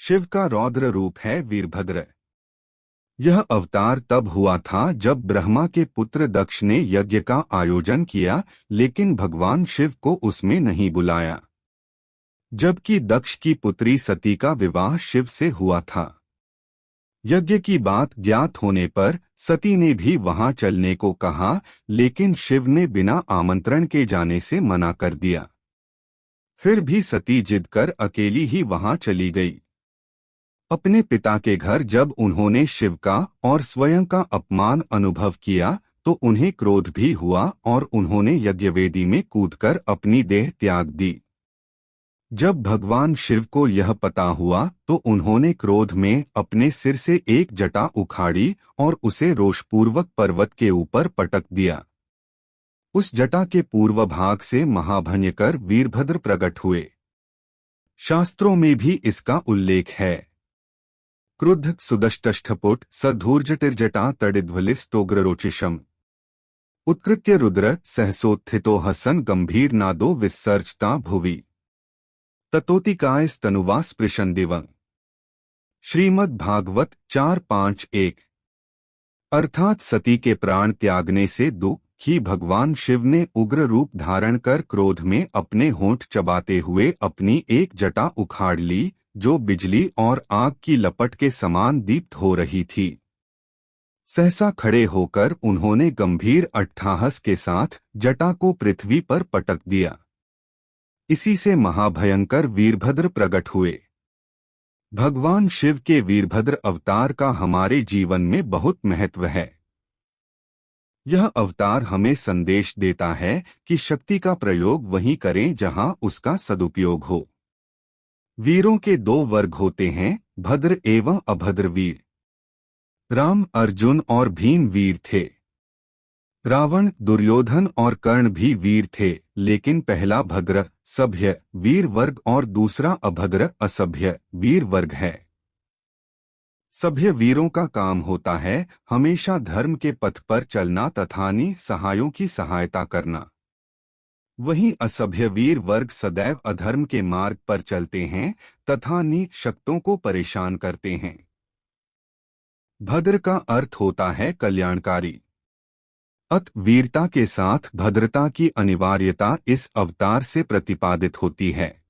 शिव का रौद्र रूप है वीरभद्र। यह अवतार तब हुआ था जब ब्रह्मा के पुत्र दक्ष ने यज्ञ का आयोजन किया, लेकिन भगवान शिव को उसमें नहीं बुलाया। जबकि दक्ष की पुत्री सती का विवाह शिव से हुआ था। यज्ञ की बात ज्ञात होने पर सती ने भी वहां चलने को कहा, लेकिन शिव ने बिना आमंत्रण के जाने से मना कर दिया। फिर भी सती जिद कर अकेली ही वहां चली गई। अपने पिता के घर जब उन्होंने शिव का और स्वयं का अपमान अनुभव किया तो उन्हें क्रोध भी हुआ और उन्होंने यज्ञवेदी में कूदकर अपनी देह त्याग दी। जब भगवान शिव को यह पता हुआ तो उन्होंने क्रोध में अपने सिर से एक जटा उखाड़ी और उसे रोषपूर्वक पर्वत के ऊपर पटक दिया। उस जटा के पूर्व भाग से महाभयंकर वीरभद्र प्रकट हुए। शास्त्रों में भी इसका उल्लेख है। क्रुद्ध सुदष्टष्ठपुट सधूर्जटिर्जटा तडिध्वलिस्तोग्ररोचिषम् उत्कृत्य रुद्र सहसोत्थितो हसन गंभीर नादो विसर्जता भुवि ततोतिकायस्तनुवा स्पृशन दिवं। श्रीमद् भागवत 4.5.1। अर्थात सती के प्राण त्यागने से दुखी भगवान शिव ने उग्र रूप धारण कर क्रोध में अपने होंठ चबाते हुए अपनी एक जटा उखाड़ ली, जो बिजली और आग की लपट के समान दीप्त हो रही थी। सहसा खड़े होकर उन्होंने गंभीर अट्ठाहस के साथ जटा को पृथ्वी पर पटक दिया। इसी से महाभयंकर वीरभद्र प्रकट हुए। भगवान शिव के वीरभद्र अवतार का हमारे जीवन में बहुत महत्व है। यह अवतार हमें संदेश देता है कि शक्ति का प्रयोग वहीं करें जहां उसका सदुपयोग हो। वीरों के दो वर्ग होते हैं, भद्र एवं अभद्र वीर। राम, अर्जुन और भीम वीर थे। रावण, दुर्योधन और कर्ण भी वीर थे, लेकिन पहला भद्र सभ्य वीर वर्ग और दूसरा अभद्र असभ्य वीर वर्ग है। सभ्य वीरों का काम होता है हमेशा धर्म के पथ पर चलना तथा निसहायों की सहायता करना। वहीं असभ्य वीर वर्ग सदैव अधर्म के मार्ग पर चलते हैं तथा निशक्तों को परेशान करते हैं। भद्र का अर्थ होता है कल्याणकारी। अत वीरता के साथ भद्रता की अनिवार्यता इस अवतार से प्रतिपादित होती है।